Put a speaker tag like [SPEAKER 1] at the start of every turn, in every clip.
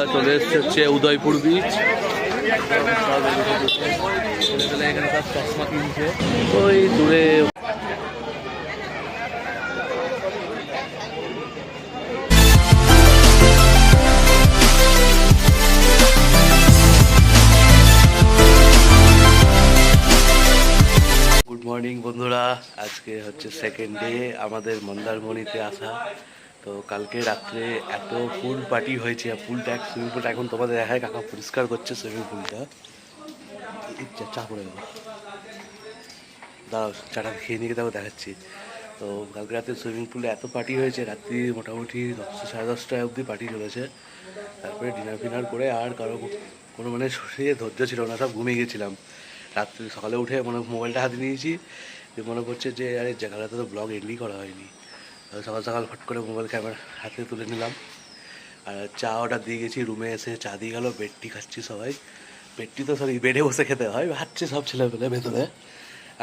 [SPEAKER 1] আমরা চলে এসেছি হচ্ছে উদয়পুর বিচ। এখানে সব চশমা কিনছে ওই দূরে। গুড মর্নিং বন্ধুরা, আজকে হচ্ছে সেকেন্ড ডে আমাদের মন্দারমণিতে আসা। তো কালকে রাত্রে এত পুল পার্টি হয়েছে, পুলটা সুইমিং পুলটা এখন তোমাদের দেখায়, কাকা পরিষ্কার করছে সুইমিং পুলটা। চা পড়ে গেল, দাঁড়াও চাটা খেয়ে নিয়ে তারপর দেখাচ্ছি। তো কালকে রাতে সুইমিং পুলে এত পার্টি হয়েছে, রাত্রি মোটামুটি 10টা সাড়ে 10টা অবধি পার্টি চলেছে। তারপরে ডিনার ফিনার করে আর কারো কোনো মানে শরীরে ধৈর্য ছিল না, সব ঘুমিয়ে গেছিলাম। রাত্রি সকালে উঠে মোবাইলটা হাতে নিয়েছি, যে মনে পড়ছে যে আরে জায়গাটাতে তো ব্লগ এন্ডই করা হয়নি। সকাল সকাল ফট করে মোবাইল ক্যামেরা হাতে তুলে নিলাম, আর চা অর্ডার দিয়ে গেছি। রুমে এসে চা দিয়ে গেলো, বেডটি খাচ্ছি সবাই। বেডটি তো সরি বেডে বসে খেতে হয়, হাঁটছে সব ছেলেপেলে ভেতরে।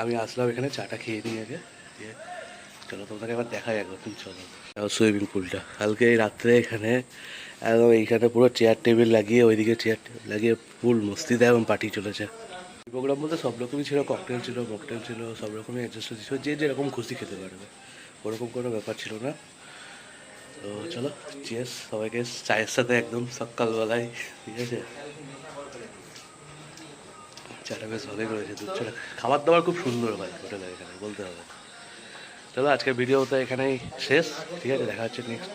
[SPEAKER 1] আমি আসলাম এখানে চাটা খেয়ে নিয়ে আগে, দিয়ে চলো তোমাকে এবার দেখাই একবার, তুমি চলো। সুইমিং পুলটা কালকে এই রাত্রে এখানে একদম এইখানে পুরো চেয়ার টেবিল লাগিয়ে, ওইদিকে চেয়ার টেবিল লাগিয়ে ফুল মস্তিতে এবং পার্টি চলেছে। প্রোগ্রাম বলতে সব রকমই ছিল, ককটেল ছিল, মকটেল ছিল, সব রকমই অ্যাডজাস্ট ছিল, যে যেরকম খুশি খেতে পারবে, ওরকম কোনো ব্যাপার ছিল না। তো চলো চিয়ার্স সবাইকে চায়ের সাথে একদম সকালবেলায়, ঠিক আছে। চাটা বেশ ভালোই করেছে, দুধ চাটা। খাবার দাবার খুব সুন্দর ভাই হোটেলে এখানে, বলতে হবে। চলো আজকের ভিডিও তো এখানেই শেষ, ঠিক আছে। দেখা হচ্ছে নেক্সট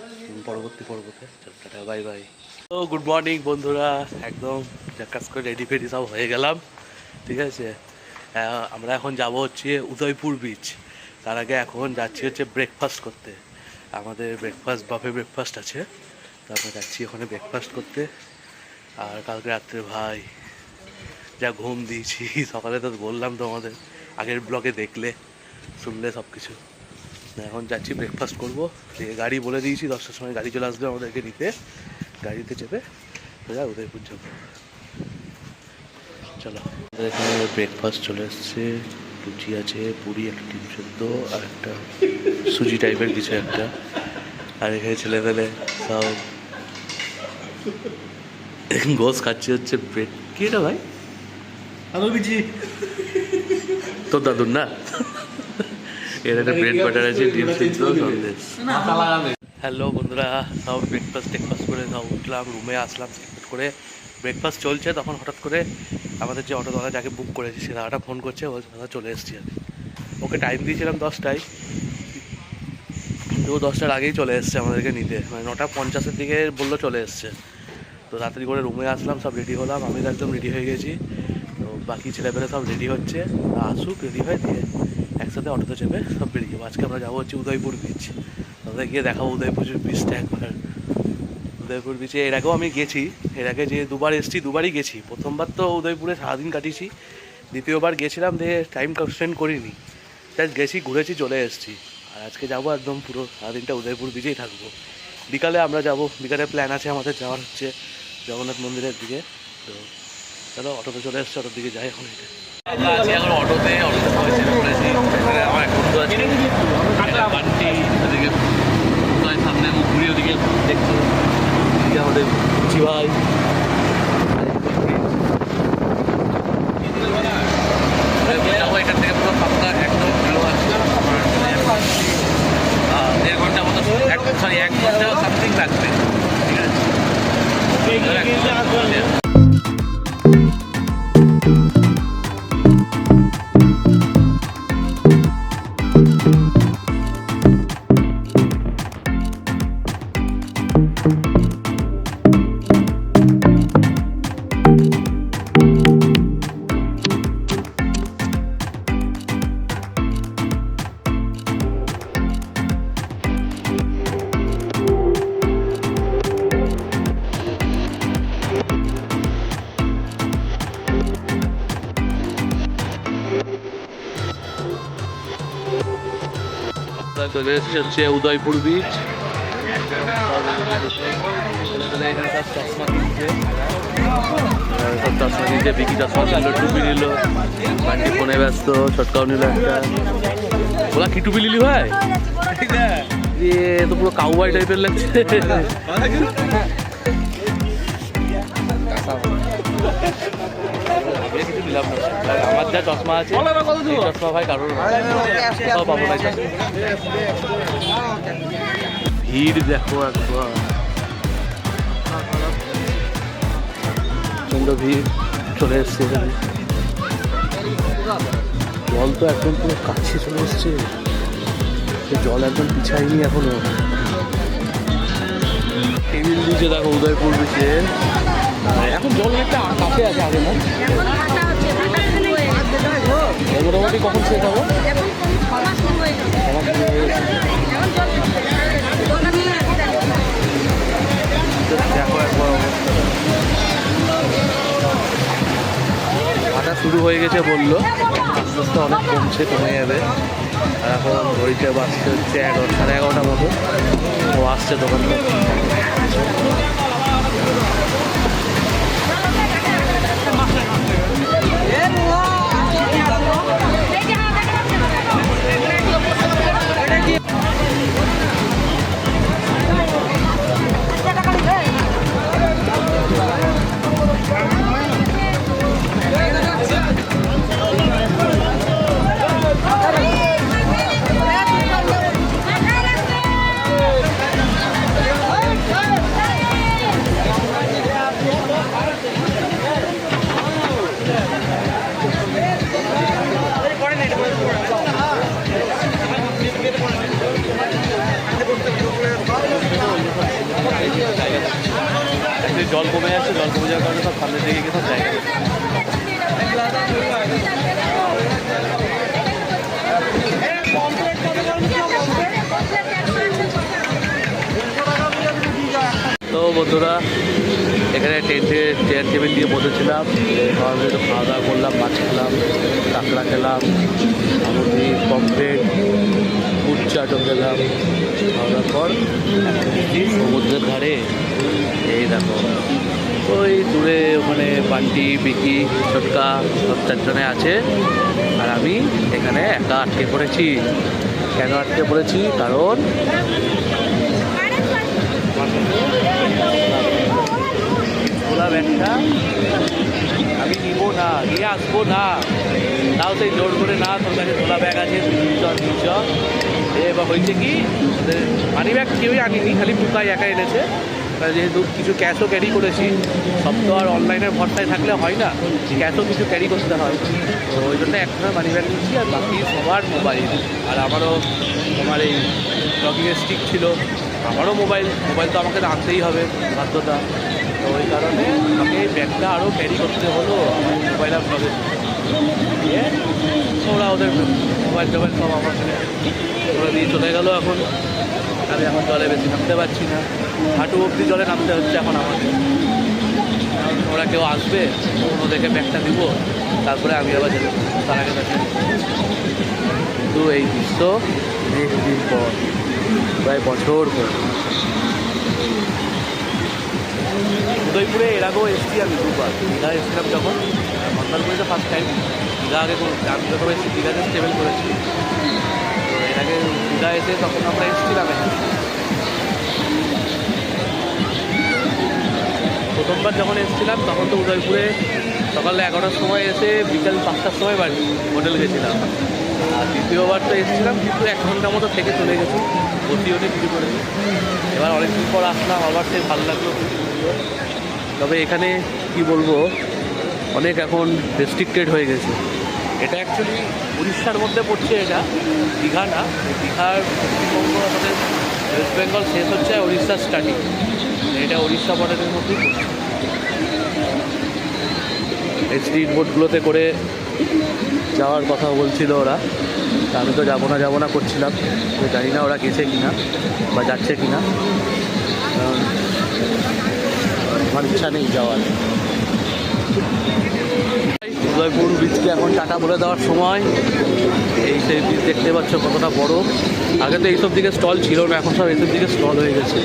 [SPEAKER 1] পরবর্তী পর্বতে। চলো টাটা, বাই বাই। তো গুড মর্নিং বন্ধুরা, একদম কাজ করে রেডি ফেডি সব হয়ে গেলাম, ঠিক আছে। আমরা এখন যাব হচ্ছে উদয়পুর বিচ। তার আগে এখন যাচ্ছি হচ্ছে ব্রেকফাস্ট করতে। আমাদের ব্রেকফাস্ট বাফে ব্রেকফাস্ট আছে, তারপরে যাচ্ছি ওখানে ব্রেকফাস্ট করতে। আর কালকে রাত্রে ভাই যা ঘুম দিয়েছি, সকালে তো বললাম তো, আমাদের আগের ব্লগে দেখলে শুনলে সব কিছু। এখন যাচ্ছি ব্রেকফাস্ট করবো, গাড়ি বলে দিয়েছি 10টার সময় গাড়ি চলে আসবে আমাদেরকে নিতে। গাড়িতে চেপে সোজা উদয়পুর যাবো। চলো, আমাদের এখানে ব্রেকফাস্ট চলে এসছে। লুচি আছে, পুরি, একটা ডিম সেদ্ধ, আর একটা সুজি টাইপের কিছু একটা। আর এখানে ছেলেপেলে সব গোস খাচ্ছি হচ্ছে ব্রেড। কি এটা ভাই? আলু বিচি তোর দাদুর না? এর একটা ব্রেড বাটার আছে, ডিম সেদ্ধ, সন্দেশ। হ্যালো বন্ধুরা, সব ব্রেকফাস্ট করে সব উঠলাম, রুমে আসলাম করে। ব্রেকফাস্ট চলছে, তখন হঠাৎ করে আমাদের যে অটোওয়ালা যাকে বুক করেছি সে দাদাটা ফোন করছে, ও দাদা চলে এসেছি। আমি ওকে টাইম দিয়েছিলাম 10টায়, তো 10টার আগেই চলে এসছে আমাদেরকে নিতে, মানে 9:50 দিকে বললো চলে এসছে। তো তাড়াতাড়ি করে রুমে আসলাম, সব রেডি হলাম, আমি তো একদম রেডি হয়ে গেছি। তো বাকি ছেলেপেলে সব রেডি হচ্ছে, আসুক রেডি হয়ে দিয়ে একসাথে অটোতে চেপে সব বেরিয়ে যাবো। আজকে আমরা যাবো হচ্ছে উদয়পুর বিচ, তাদের গিয়ে দেখাবো উদয়পুর বিচটা একবার। উদয়পুর বিচে এর আগেও আমি গেছি, এর আগে যে দুবার এসেছি দুবারই গেছি। প্রথমবার তো উদয়পুরে সারাদিন কাটিয়েছি, দ্বিতীয়বার গেছিলাম দিয়ে টাইম স্পেন্ড করিনি, জাস্ট গেছি, ঘুরেছি, চলে এসেছি। আর আজকে যাবো একদম পুরো সারাদিনটা উদয়পুর বিচেই থাকবো। বিকালে আমরা যাবো, বিকালে প্ল্যান আছে আমাদের যাওয়ার হচ্ছে জগন্নাথ মন্দিরের দিকে। তো চলো অটোতে চলে এসছে, অটোর দিকে যাই এখন। এখন অটোতে পড়েছি, আমার এক বন্ধু আছে বান্টি, ওদিকে সামনে ঘুরি, ওদিকে দেখছো আমাদের বুঝি ভাই। যাবো এখান থেকে পুরো ফাঁকা একদম ভালো আছে, 1.5 ঘন্টা মতো, 1 ঘন্টা সামথিং লাগবে, ঠিক আছে। চলে এসেছি হচ্ছে উদয়পুর বিচ। চশমা কিনছে, বিকি চশমা কিনলো, টুপি নিল, বান্টি ফোনে ব্যস্ত, ছটকাও নিল একটা। ওলা কি টুপি নিলি ভাই? তো পুরো কাউবয় টাইপের লাগছে। নিলাম না, আমার যা চশমা আছে এই চশমা ভাই কারোর সব পাবো না। ভিড় দেখো একবার, প্রচণ্ড ভিড় চলে এসছে এখানে। জল তো একদম পুরো কাছে চলে এসছে, জল একদম পিছায়নি এখনো। টেবিল দিচ্ছে দেখো উদয়পুর বিচে, এখন জল অনেকটা কাছে আছে আগে না? মোটামুটি কখন শেষ হবে? দেখো একবার হাঁটা শুরু হয়ে গেছে বললো, আস্তে আস্তে অনেক কমছে, কমে যাবে। আর এখন ঘড়িতে বাজতে হচ্ছে 11:30 মতো, ও আসছে দোকানটা। জল কমে যাচ্ছে, জল কমে যাওয়ার কারণে সব সামনের দিকে গিয়ে সব জায়গা। তো বন্ধুরা এখানে টেন্টে চেয়ার টেবিল দিয়ে বসেছিলাম, একটু খাওয়া দাওয়া করলাম, মাছ খেলাম, কাঁকড়া খেলাম, আমুদি পমফ্রেট, চাটও খেলাম। খাওয়া দাওয়ার পর সমুদ্রের ধারে এই দেখো ওই দূরে ওখানে বান্টি বিকি ছোটকা সব চারজনে আছে, আর আমি এখানে একা আটকে পড়েছি। কেন আটকে পড়েছি? কারণ খোলা ব্যাগটা আমি নিব না, নিয়ে আসবো না, তাও সেই জোর করে না, তোর কাছে খোলা ব্যাগ আছে নিচ। এবার হয়েছে কি, মানি ব্যাগ কেউই আনিনি, খালি পুকাই একা এনেছে। যেহেতু কিছু ক্যাশও ক্যারি করেছি, সব তো আর অনলাইনের ভরসায় থাকলে হয় না, ক্যাশও কিছু ক্যারি করতে হয়। তো ওই জন্য একটা মানি ব্যাগ নিচ্ছি, আর বাকি সবার মোবাইল। আর আমারও আমার এই জগিংয়ের স্টিক ছিল, আমারও মোবাইল তো আমাকে আনতেই হবে বাধ্যতা। তো ওই কারণে আমাকে এই ব্যাগটা আরও ক্যারি করতে হলো, আমার মোবাইল আর ব্লগের দিয়ে। ওরা ওদের মোবাইল টোবাইল সব আমার ওরা দিয়ে চলে গেলো। এখন আমি এখন জলে বেশি নামতে পারছি না, হাঁটু অবধি জলে নামতে হচ্ছে এখন আমাকে। ওরা কেউ আসবে, ওদেরকে ব্যাগটা দিব, তারপরে আমি আবার যেতে তার আগে কাছে। কিন্তু এই দৃশ্য অনেক দিন পর, প্রায় বছর পর। উদয়পুরে এর আগেও এসেছি আমি দুবার। দীঘা এসেছিলাম যখন, মন্দারমণিতে ফার্স্ট টাইম। দীঘা আগে আমি যখন এসেছি দীঘাতে ট্রেভেল করেছি। তো এর আগে দীঘা এসে তখন আমরা এসেছিলাম এখানে। প্রথমবার যখন এসেছিলাম তখন তো উদয়পুরে সকাল 11টার সময় এসে বিকাল 5টার সময় বাড়ি হোটেল গেছিলাম। আর দ্বিতীয়বার তো এসেছিলাম, কিন্তু 1 ঘন্টা মতো থেকে চলে গেছি, বসিও নেই কিছু করেছি। এবার অনেকদিন পর আসলাম, আবার সে ভালো লাগলো খুব সুন্দর। তবে এখানে কি বলবো, অনেক এখন রেস্ট্রিক্টেড হয়ে গেছে। এটা অ্যাকচুয়ালি উড়িষ্যার মধ্যে পড়ছে, এটা দীঘা না। দীঘার পশ্চিমবঙ্গ আমাদের ওয়েস্ট বেঙ্গল শেষ হচ্ছে, উড়িষ্যার স্টার্টিং। এটা উড়িষ্যা বর্ডারের মধ্যেই পড়ছে। এই স্ট্রিট বোটগুলোতে করে যাওয়ার কথা বলছিল ওরা, আমি তো যাবো না করছিলাম। তো জানি না ওরা গেছে কিনা বা যাচ্ছে কিনা, কারণ আমার ইচ্ছা নেই যাওয়ার। উদয়পুর বীচকে এখন টাটা বলে দেওয়ার সময়। এই সেই বীচ দেখতে পাচ্ছ কতটা বড়। আগে তো এইসব দিকে স্টল ছিল না, এখন সব এইসব দিকে স্টল হয়ে গেছে।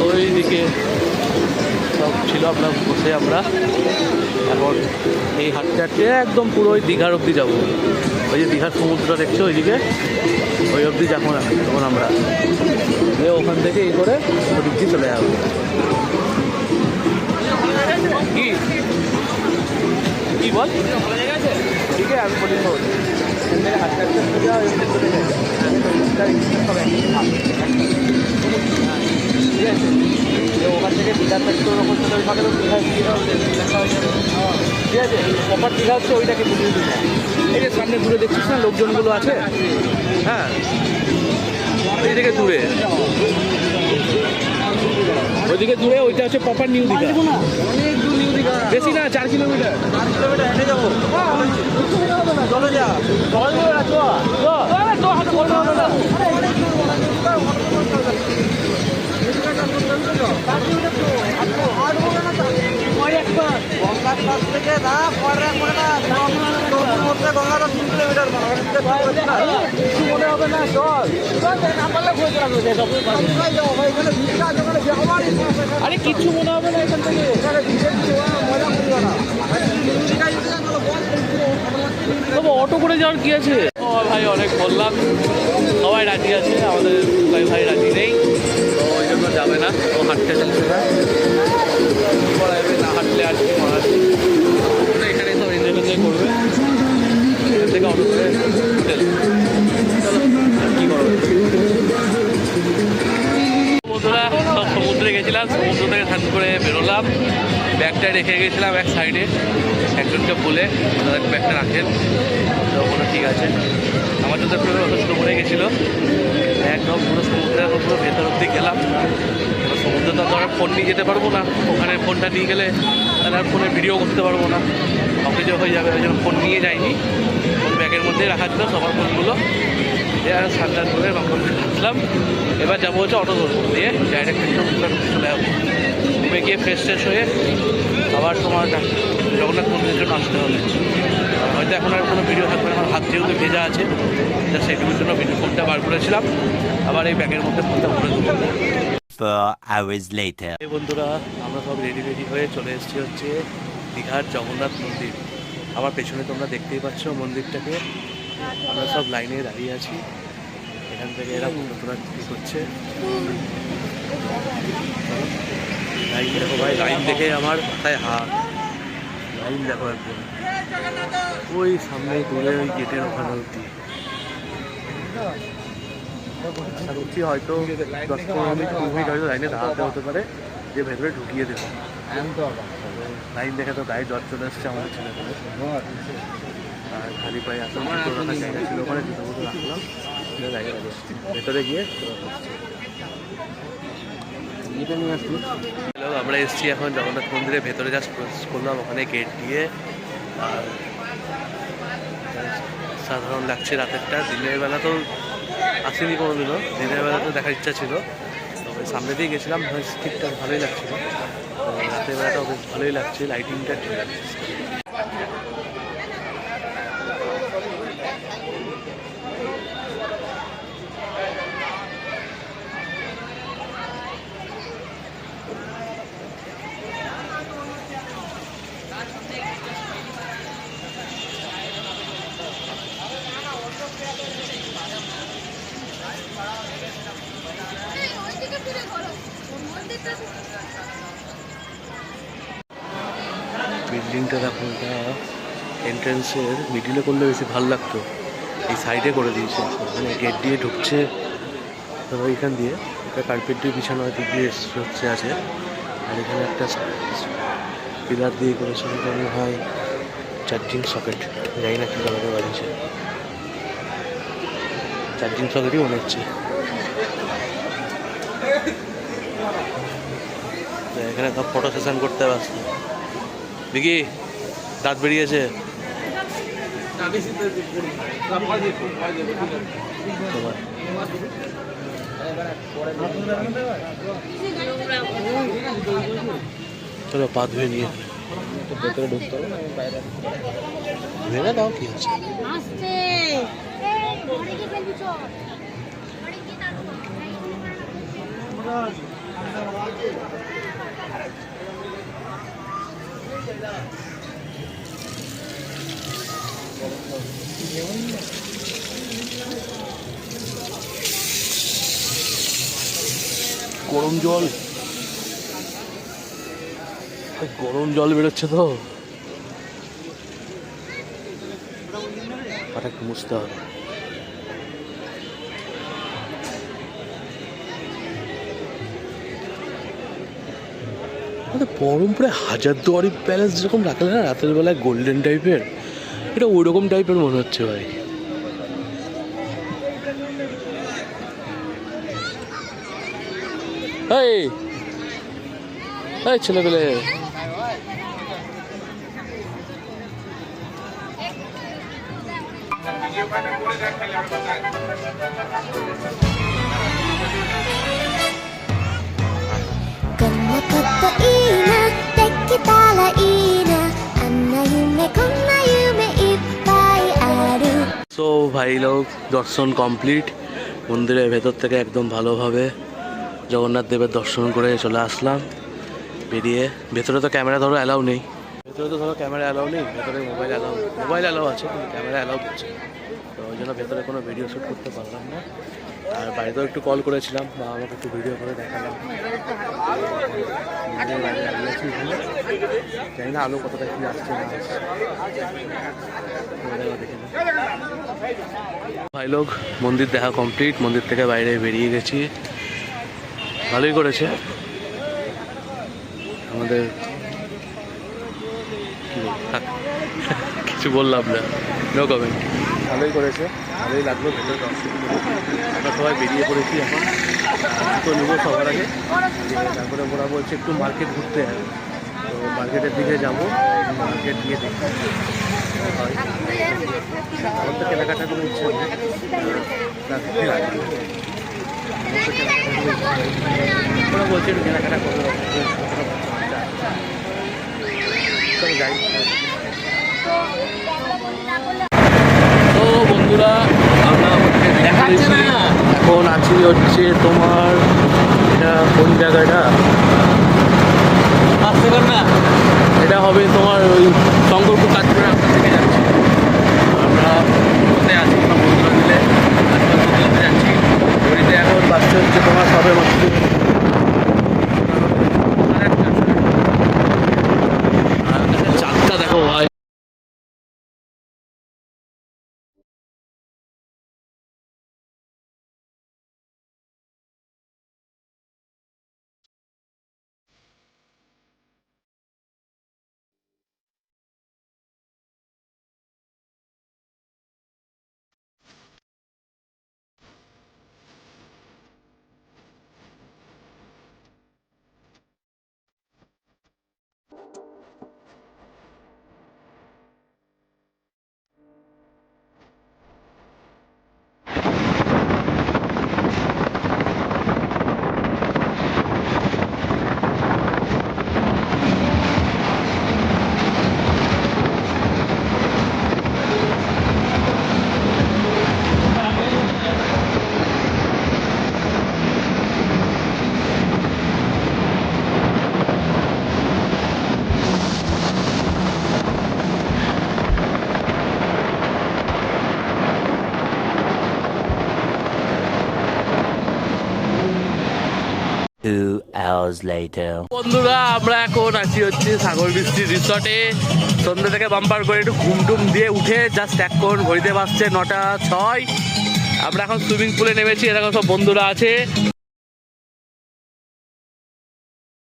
[SPEAKER 1] ওই দিকে সব ছিল, আমরা বসে আমরা এখন এই হাঁটতে হাঁটতে একদম পুরো ওই দীঘার অবধি যাবো। ওই যে দীঘার সমুদ্রটা দেখছো ওইদিকে, ওই অবধি যাবো না তখন আমরা। ওখান থেকে এই করে ওদিক দিয়ে চলে যাবো। কি
[SPEAKER 2] বল ঠিক আছে আমি বলি শোন এখান থেকে হাঁটতে হাঁটতে সোজা চলে যায় ঠিক আছে ওখান থেকে দীঘার থাকতে ওরকম চলে ওই ফাঁকে তো দীঘা ঠিক আছে প্রপার দীঘা হচ্ছে ওইটাকে বুঝিয়ে দিঘা এই যে সামনে দূরে দেখছিস না লোকজনগুলো আছে হ্যাঁ এই থেকে দূরে ওইদিকে দূরে ওইটা হচ্ছে প্রপার নিউ দীঘা অনেক দূর নিউ দীঘা বেশি না 4 কিলোমিটার হেঁটে যাবো চলে যা মনে হবে না চল আরে কিচ্ছু মনে হবে না এখান থেকে তবে অটো করে যাওয়ার কি আছে ও ভাই অনেক বললাম সবাই রাজি আছে আমাদের ভাই রাজি নেই তো ওই জন্য যাবে না ও হাঁটতে চলছে না না হাঁটলে আর কি করার এখানে সব এনজয় করবে এখান থেকে অটো করে কী করবে বন্ধুরা সব সমুদ্রে গেছিলাম সমুদ্র থেকে স্নান করে বেরোলাম ব্যাগটা রেখে গেছিলাম এক সাইডে একজনকে বলে তাদের ব্যাগটা রাখেন তো ওগুলো ঠিক আছে আমার তো যথেষ্ট মনে গেছিলো একদম পুরো সমুদ্রের পুরো ভেতর অব্দি গেলাম এবার সমুদ্রে তো আর ফোন নিয়ে যেতে পারবো না ওখানে ফোনটা নিয়ে গেলে তাহলে আর ফোনে ভিডিও করতে পারবো না অফিসে হয়ে যাবে ওই জন্য ফোন নিয়ে যাইনি ফোন ব্যাগের মধ্যেই রাখা ছিল সবার ফোনগুলো আর সান্তান করে আসলাম এবার যাবো হচ্ছে অটো ধরবো দিয়ে ডাইরেক্ট চলে যাবো ঘুমে গিয়ে ফ্রেশ ট্রেশ হয়ে আবার তোমার জগন্নাথ মন্দিরের জন্য আসতে হবে হয়তো এখন আর কোনো ভিডিও থাকবে না আমার হাত যেহেতু ভেজা আছে সেইটুকুর জন্য ভিডিও ফোনটা বার করেছিলাম আবার এই ব্যাগের মধ্যে ফোনটা ভরে দেবো এই বন্ধুরা আমরা সব রেডি হয়ে চলে এসেছি হচ্ছে দীঘার জগন্নাথ মন্দির আমার পেছনে তোমরা দেখতেই পাচ্ছ মন্দিরটাকে আমরা সব লাইনে দাঁড়িয়ে আছি এখান থেকে এরা তোরা কী করছে লাইন দেখো ভাই লাইন দেখে আমার মাথায় হাত লাইন দেখো একদম ওই সামনে দূরে ওই গেটের ওখানে অবধি হয়তো 10-15 মিনিট 20 মিনিট হয়তো লাইনে দাঁড়াতে হতে পারে যে ভেতরে ঢুকিয়ে দেবো লাইন দেখে তো গায়ে জ্বর চলে এসছে আমাদের ছেলেগুলো আর খালি পায়ে আসলে জুতো রাখার জায়গা ছিল ওখানে জুতো মতো রাখলাম ভেতরে গিয়ে নিয়ে আসছি হ্যালো আমরা এসেছি এখন জগন্নাথ মন্দিরের ভেতরে জাস্ট প্রসেস করলাম ওখানে গেট দিয়ে আর সাধারণ লাগছে রাতেরটা দিনের বেলা তো আসেনি কোনোদিনও দিনের বেলা তো দেখার ইচ্ছা ছিল তবে সামনে দিয়ে গেছিলাম ঠিকঠাক ভালোই লাগছিলো রাতের বেলাটাও বেশ ভালোই লাগছে লাইটিংটা ঠিক আছে বিল্ডিংটা দেখো এটা এন্ট্রেন্সের মিডিলে করলে বেশি ভালো লাগতো এই সাইডে করে দিয়েছে মানে গেট দিয়ে ঢুকছে ধরো এখান দিয়ে একটা কার্পেট দিয়ে বিছানো দিক দিয়ে হচ্ছে আছে আর এখানে একটা পিলার দিয়ে করেছে মনে হয় চার্জিং সকেট যাই না কি কালারে বাড়িয়েছে চার্জিং সকেটই মনে হচ্ছে এখানে সব ফটো সেশন করতে ব্যস্ত দেখি দাঁত বেরিয়েছে চলো পা ধুয়ে নিয়ে ভেতরে ঢুকতে হবে না বাইরে ধুয়ে দাও কি আছে গরম জল বেরোচ্ছে তো
[SPEAKER 1] পাটা একটু মুছতে হবে। আমাদের বহরমপুরে হাজারদুয়ারি প্যালেস যেরকম রাখলে না রাতের বেলায় গোল্ডেন টাইপের, এটা ওইরকম টাইপের মনে হচ্ছে ভাই। এই এই ছেলেপেলে
[SPEAKER 3] こんなこといいなできたらいいなあんな夢こんな夢いっぱいある
[SPEAKER 1] সো ভাই লোক দর্শন কমপ্লিট। মন্দিরের ভেতর থেকে একদম ভালোভাবে জগন্নাথ দেবের দর্শন করে চলে আসলাম। বেরিয়ে ভেতরে তো ক্যামেরা ধরো অ্যালাউ নেই, ভেতরে তো ধরো ক্যামেরা অ্যালাউ নেই, ভেতরে মোবাইল অ্যালাউ আছে কিন্তু ক্যামেরা অ্যালাউ করছে, তো ওই জন্য ভেতরে কোনো ভিডিও শ্যুট করতে পারলাম না। আর বাড়িতেও একটু কল করেছিলাম বা আমাকে একটু ভিডিও করে দেখালাম। মন্দিরের বাইরে দাঁড়িয়ে আছি এখানে, জানি না আলো কতটা কি আসছে না আসছে। তোমাদেরও দেখে নাও। ভাই লোক মন্দির দেখা কমপ্লিট, মন্দির থেকে বাইরে বেরিয়ে গেছি। ভালোই করেছে আমাদের, কিছু বললাম না, নো কমেন্ট। ভালোই করেছে, ভালোই লাগলো ভেতরে দর্শন করে। আমরা সবাই বেরিয়ে পড়েছি এখন, তো নেবো সবার আগে। তারপরে ওরা বলছে একটু মার্কেট ঘুরতে হবে, তো মার্কেটের দিকে যাবো, মার্কেট গিয়ে দেখি হয়। আমার তো কেনাকাটা করে ইচ্ছে নেই, ওরা বলছে একটু কেনাকাটা করবো, চলো যাই। তো বন্ধুরা আমরা এখন আছি হচ্ছে তোমার, এটা কোন জায়গাটা, এটা হবে তোমার ওই শঙ্করপুর কাজপুরের রাস্তা থেকে যাচ্ছি আমরা। কোথায় আছি আমরা বন্ধুরা মিলে আজকাল যাচ্ছি ঘড়িতে। এখন বাচ্চা হচ্ছে তোমার সবে মাত্র চাঁদটা দেখো ভাই। বন্ধুরা আমরা এখন আছি হচ্ছে সাগর বৃষ্টি রিসর্টে। সন্ধ্যা থেকে বাম্পার করে একটু ঘুমটুম দিয়ে উঠে জাস্ট এখন ঘড়িতে বাজছে 9টা 6। আমরা এখন সুইমিং পুলে নেমেছি, এরকম সব বন্ধুরা আছে।